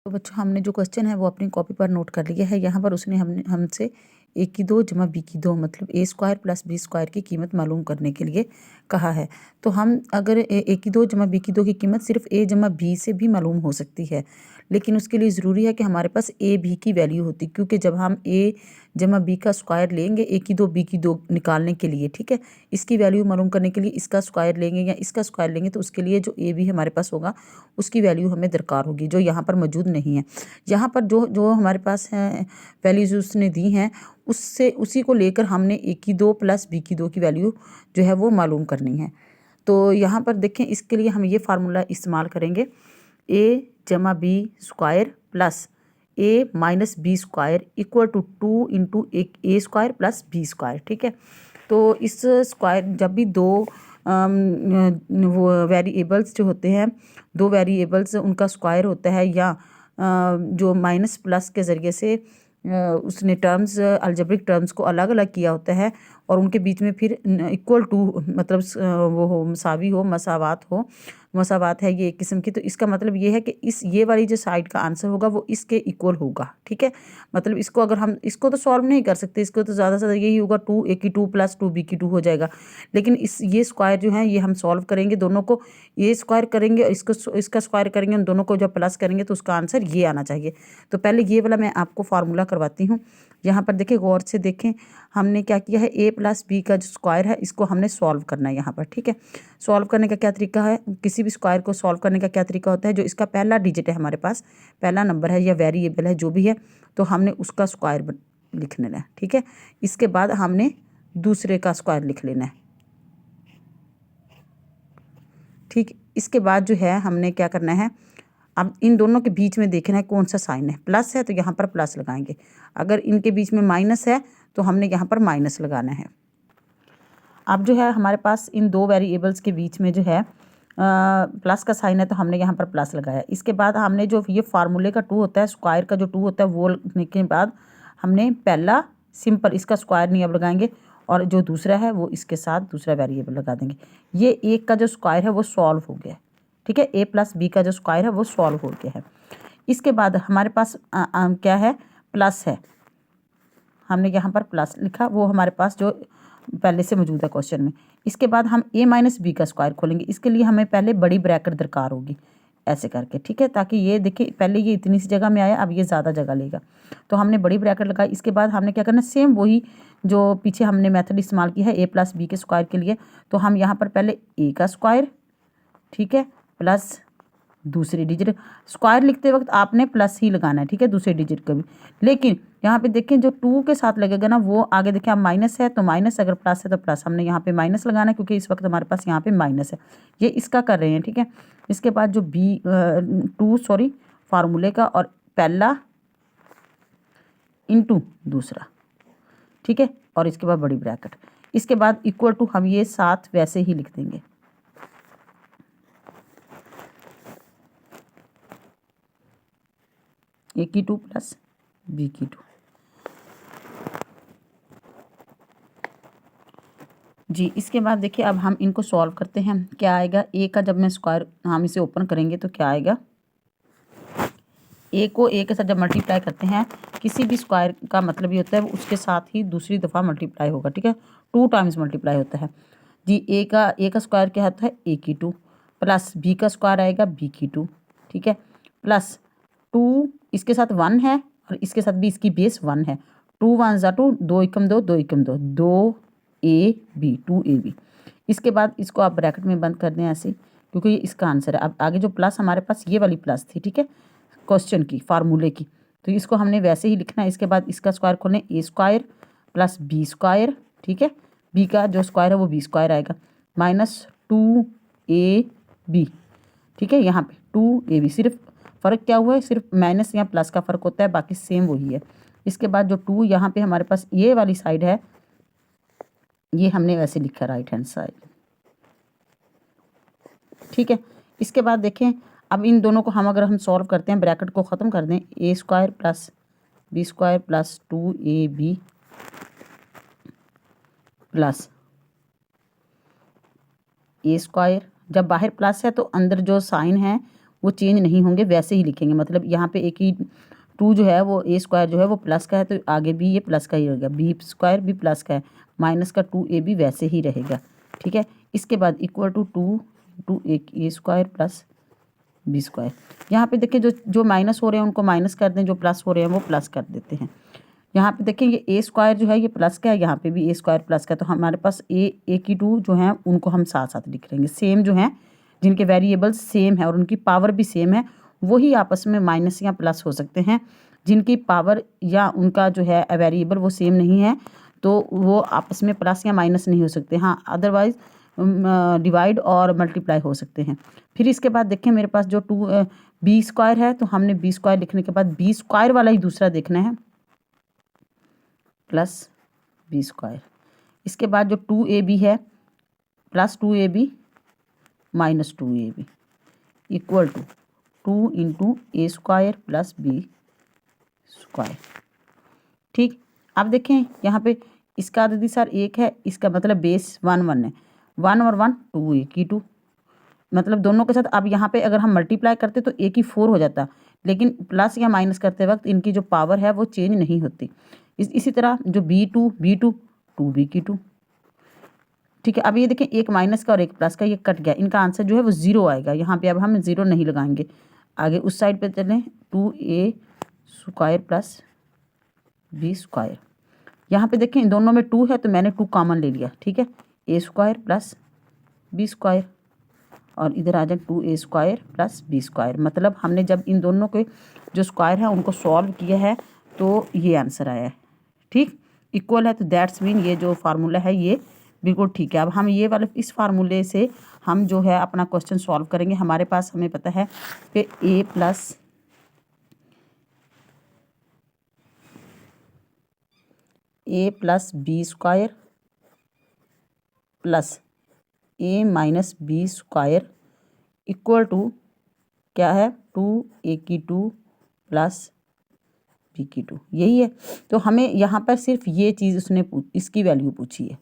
तो बच्चों हमने जो क्वेश्चन है वो अपनी कॉपी पर नोट कर लिया है। यहाँ पर उसने हमसे ए की दो जमा बी की दो मतलब ए स्क्वायर प्लस बी स्क्वायर की कीमत मालूम करने के लिए कहा है। तो हम अगर ए की दो जमा बी की दो की कीमत सिर्फ ए जमा बी से भी मालूम हो सकती है, लेकिन उसके लिए ज़रूरी है कि हमारे पास ए बी की वैल्यू होती, क्योंकि जब हम ए जमा बी का स्क्वायर लेंगे ए की दो बी की दो निकालने के लिए, ठीक है, इसकी वैल्यू मालूम करने के लिए इसका स्क्वायर लेंगे या इसका स्क्वायर लेंगे, तो उसके लिए जो ए बी हमारे पास होगा उसकी वैल्यू हमें दरकार होगी, जो यहाँ पर मौजूद नहीं है। यहाँ पर जो जो हमारे पास है वैल्यूज़ उसने दी हैं, उससे उसी को लेकर हमने ए की दो प्लस बी की दो की वैल्यू जो है वो मालूम करनी है। तो यहाँ पर देखें, इसके लिए हम ये फार्मूला इस्तेमाल करेंगे, ए जमा B square plus A minus B square equal to 2 into A square plus B square. ठीक है, तो इस स्क्वायर जब भी दो वो वेरिएबल्स जो होते हैं, दो वेरिएबल्स उनका स्क्वायर होता है, या जो माइनस प्लस के ज़रिए से उसने टर्म्स अलजेब्रिक टर्म्स को अलग अलग किया होता है और उनके बीच में फिर इक्वल टू मतलब वो हो, मसावी हो, मसावात है ये एक किस्म की। तो इसका मतलब ये है कि ये वाली जो साइड का आंसर होगा वो इसके इक्वल होगा। ठीक है, मतलब इसको अगर हम इसको तो सॉल्व नहीं कर सकते, इसको तो ज़्यादा से ज़्यादा यही होगा 2 ए की 2 प्लस 2 बी की 2 हो जाएगा, लेकिन ये स्क्वायर जो है ये हम सॉल्व करेंगे, दोनों को ये स्क्वायर करेंगे और इसका स्क्वायर करेंगे, उन दोनों को जब प्लस करेंगे तो उसका आंसर ये आना चाहिए। तो पहले ये वाला मैं आपको फार्मूला करवाती हूँ। यहाँ पर देखिए, गौर से देखें, हमने क्या किया है, ए प्लस बी का जो स्क्वायर है इसको हमने सॉल्व करना है यहाँ पर। ठीक है, सॉल्व करने का क्या तरीका है, किसी भी स्क्वायर को सॉल्व करने का क्या तरीका होता है, जो इसका पहला डिजिट है, हमारे पास पहला नंबर है या वेरिएबल है जो भी है, तो हमने उसका स्क्वायर लिख लेना है। ठीक है, इसके बाद हमने दूसरे का स्क्वायर लिख लेना है। ठीक, इसके बाद जो है हमने क्या करना है, अब इन दोनों के बीच में देखना है कौन सा साइन है, प्लस है तो यहाँ पर प्लस लगाएंगे, अगर इनके बीच में माइनस है तो हमने यहाँ पर माइनस लगाना है। अब जो है हमारे पास इन दो वेरिएबल्स के बीच में जो है प्लस का साइन है तो हमने यहाँ पर प्लस लगाया। इसके बाद हमने जो ये फार्मूले का 2 होता है, स्क्वायर का जो 2 होता है, वो लिखने के बाद हमने पहला सिंपल इसका स्क्वायर नहीं अब लगाएंगे, और जो दूसरा है वो इसके साथ दूसरा वेरिएबल लगा देंगे। ये एक का जो स्क्वायर है वो सॉल्व हो गया। ठीक है, ए प्लस बी का जो स्क्वायर है वो सॉल्व हो गया है। इसके बाद हमारे पास क्या है, प्लस है, हमने यहाँ पर प्लस लिखा, वो हमारे पास जो पहले से मौजूद है क्वेश्चन में। इसके बाद हम ए माइनस बी का स्क्वायर खोलेंगे, इसके लिए हमें पहले बड़ी ब्रैकेट दरकार होगी, ऐसे करके। ठीक है, ताकि ये देखिए पहले ये इतनी सी जगह में आया, अब ये ज़्यादा जगह लेगा, तो हमने बड़ी ब्रैकेट लगाई। इसके बाद हमने क्या करना है, सेम वही जो पीछे हमने मेथड इस्तेमाल किया है ए प्लस बी के स्क्वायर के लिए, तो हम यहाँ पर पहले ए का स्क्वायर, ठीक है, प्लस दूसरी डिजिट, स्क्वायर लिखते वक्त आपने प्लस ही लगाना है, ठीक है, दूसरे डिजिट का भी। लेकिन यहाँ पे देखें जो 2 के साथ लगेगा ना, वो आगे देखें, अब माइनस है तो माइनस, अगर प्लस है तो प्लस, हमने यहाँ पे माइनस लगाना है क्योंकि इस वक्त हमारे पास यहाँ पे माइनस है, ये इसका कर रहे हैं। ठीक है, इसके बाद जो फार्मूले का, और पहला इंटू दूसरा, ठीक है, और इसके बाद बड़ी ब्रैकेट, इसके बाद इक्वल टू, हम ये साथ वैसे ही लिख देंगे। ए की 2 प्लस बी की 2 जी। इसके बाद देखिए अब हम इनको सॉल्व करते हैं, क्या आएगा, ए का जब मैं स्क्वायर हम इसे ओपन करेंगे तो क्या आएगा, ए को ए के साथ जब मल्टीप्लाई करते हैं, किसी भी स्क्वायर का मतलब ये होता है वो उसके साथ ही दूसरी दफ़ा मल्टीप्लाई होगा। ठीक है, 2 टाइम्स मल्टीप्लाई होता है जी। ए का स्क्वायर क्या होता है, ए की 2 प्लस बी का स्क्वायर आएगा बी की 2, ठीक है, प्लस 2 इसके साथ 1 है और इसके साथ भी इसकी बेस 1 है, 2 1 ज़ा 2, 2 एकम 2, 2 एकम 2, 2 ए बी, 2 ए बी। इसके बाद इसको आप ब्रैकेट में बंद कर दें ऐसे, क्योंकि ये इसका आंसर है। अब आगे जो प्लस हमारे पास ये वाली प्लस थी, ठीक है, क्वेश्चन की फार्मूले की, तो इसको हमने वैसे ही लिखना है। इसके बाद इसका स्क्वायर खोलें, ए स्क्वायर प्लस बी स्क्वायर, ठीक है, बी का जो स्क्वायर है वो बी स्क्वायर आएगा, माइनस 2 ए बी, ठीक है, यहाँ पे 2 ए बी, सिर्फ फ़र्क क्या हुआ है, सिर्फ माइनस या प्लस का फ़र्क होता है, बाकी सेम वही है। इसके बाद जो 2 यहाँ पे हमारे पास ये वाली साइड है, ये हमने वैसे लिखा राइट हैंड साइड, ठीक है। इसके बाद देखें, अब इन दोनों को अगर हम सॉल्व करते हैं, ब्रैकेट को ख़त्म कर दें, A square plus B square plus 2 A B plus A square, जब बाहर प्लस है तो अंदर जो साइन है वो चेंज नहीं होंगे, वैसे ही लिखेंगे। मतलब यहाँ पे एक ही 2 जो है वो ए स्क्वायर जो है वो प्लस का है, तो आगे भी ये प्लस का ही रहेगा। बी स्क्वायर भी प्लस का है, माइनस का 2a भी वैसे ही रहेगा, ठीक है। इसके बाद equal to 2 A square plus B square. यहाँ पे देखिए जो माइनस हो रहे हैं उनको माइनस कर दें, जो प्लस हो रहे हैं वो प्लस कर देते हैं। यहाँ पे देखें ये ए स्क्वायर जो है ये प्लस का है, यहाँ पे भी ए स्क्वायर प्लस का है, तो हमारे पास ए की 2 जो हैं उनको हम साथ साथ लिख लेंगे। सेम जो हैं जिनके वेरिएबल्स सेम है और उनकी पावर भी सेम है, वही आपस में माइनस या प्लस हो सकते हैं। जिनकी पावर या उनका जो है वेरिएबल वो सेम नहीं है, तो वो आपस में प्लस या माइनस नहीं हो सकते। हाँ, अदरवाइज डिवाइड और मल्टीप्लाई हो सकते हैं। फिर इसके बाद देखें मेरे पास जो बी स्क्वायर है, तो हमने बी स्क्वायर लिखने के बाद बी स्क्वायर वाला ही दूसरा देखना है, प्लस बी स्क्वायर। इसके बाद जो 2ab है plus 2ab minus 2ab equal to 2 into A square plus B square. ठीक, अब देखें यहाँ पे इसका दीदी सर 1 है, इसका मतलब बेस 1 1 है, 1 और 1 2 ए की 2, मतलब दोनों के साथ। अब यहाँ पे अगर हम मल्टीप्लाई करते तो ए की 4 हो जाता, लेकिन प्लस या माइनस करते वक्त इनकी जो पावर है वो चेंज नहीं होती। इसी तरह जो b2 2b की 2, ठीक है। अब ये देखें एक माइनस का और एक प्लस का, ये कट गया, इनका आंसर जो है वो 0 आएगा। यहाँ पे अब हम 0 नहीं लगाएंगे। आगे उस साइड पे चलें, 2a square plus B square. यहाँ पे देखें इन दोनों में 2 है तो मैंने 2 कॉमन ले लिया, ठीक है। ए स्क्वायर प्लस बी स्क्वायर, और इधर आ जाए 2a square plus B square. मतलब हमने जब इन दोनों के जो स्क्वायर है उनको सॉल्व किया है तो ये आंसर आया है, ठीक, इक्वल है। तो दैट्स मीन ये जो फार्मूला है ये बिल्कुल ठीक है। अब हम ये वाले इस फार्मूले से हम जो है अपना क्वेश्चन सॉल्व करेंगे। हमारे पास हमें पता है कि a plus B square plus a minus B square equal to क्या है, 2a की 2 प्लस b की 2, यही है। तो हमें यहाँ पर सिर्फ ये चीज़ उसने इसकी वैल्यू पूछी है,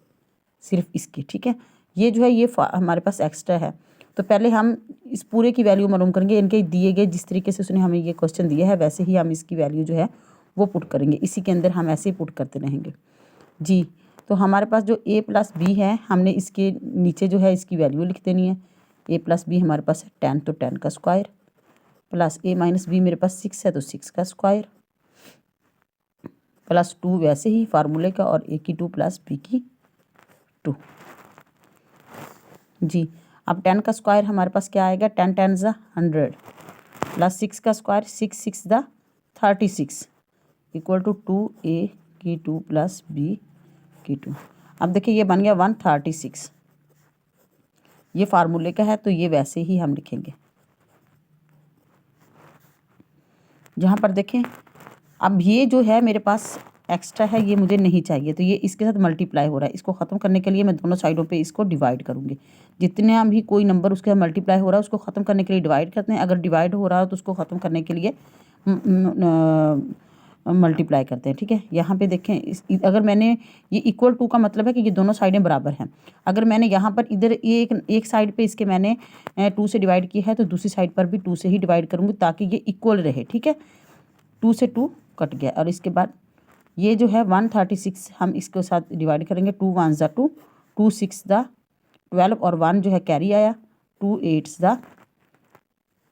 सिर्फ इसकी, ठीक है। ये जो है ये हमारे पास एक्स्ट्रा है, तो पहले हम इस पूरे की वैल्यू मालूम करेंगे। इनके दिए गए जिस तरीके से उसने हमें ये क्वेश्चन दिया है वैसे ही हम इसकी वैल्यू जो है वो पुट करेंगे। इसी के अंदर हम ऐसे ही पुट करते रहेंगे जी। तो हमारे पास जो a प्लस बी है, हमने इसके नीचे जो है इसकी वैल्यू लिख देनी है। a प्लस बी हमारे पास है 10, तो 10 का square, plus a minus B मेरे पास 6 है तो 6 का स्क्वायर, प्लस 2 वैसे ही फार्मूले का, और a की 2 प्लस b की 2 जी। अब 10 का स्क्वायर हमारे पास क्या आएगा, 10 10 ज़ा 100 प्लस 6 का स्क्वायर 6 6 ज़ा 36 इक्वल टू 2a की 2 प्लस b की 2। अब देखिए ये बन गया 136, ये फार्मूले का है तो ये वैसे ही हम लिखेंगे। जहाँ पर देखें अब ये जो है मेरे पास एक्स्ट्रा है, ये मुझे नहीं चाहिए, तो ये इसके साथ मल्टीप्लाई हो रहा है। इसको ख़त्म करने के लिए मैं दोनों साइडों पे इसको डिवाइड करूँगी। जितने भी कोई नंबर उसके साथ मल्टीप्लाई हो रहा है उसको ख़त्म करने के लिए डिवाइड करते हैं, अगर डिवाइड हो रहा है तो उसको ख़त्म करने के लिए मल्टीप्लाई करते हैं, ठीक है। यहाँ पे देखें अगर मैंने ये इक्वल टू का मतलब है कि ये दोनों साइडें बराबर हैं। अगर मैंने यहाँ पर इधर एक साइड पे इसके मैंने 2 से डिवाइड किया है तो दूसरी साइड पर भी 2 से ही डिवाइड करूँगी ताकि ये इक्वल रहे, ठीक है। 2 से 2 कट गया, और इसके बाद ये जो है 136 हम इसके साथ डिवाइड करेंगे। 2 1 ज़ा 2, 2 6 ज़ा 12, और 1 जो है कैरी आया, 2 8 ज़ा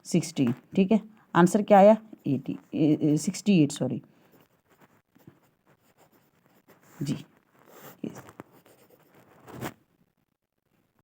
16, ठीक है। आंसर क्या आया 68 सॉरी जी।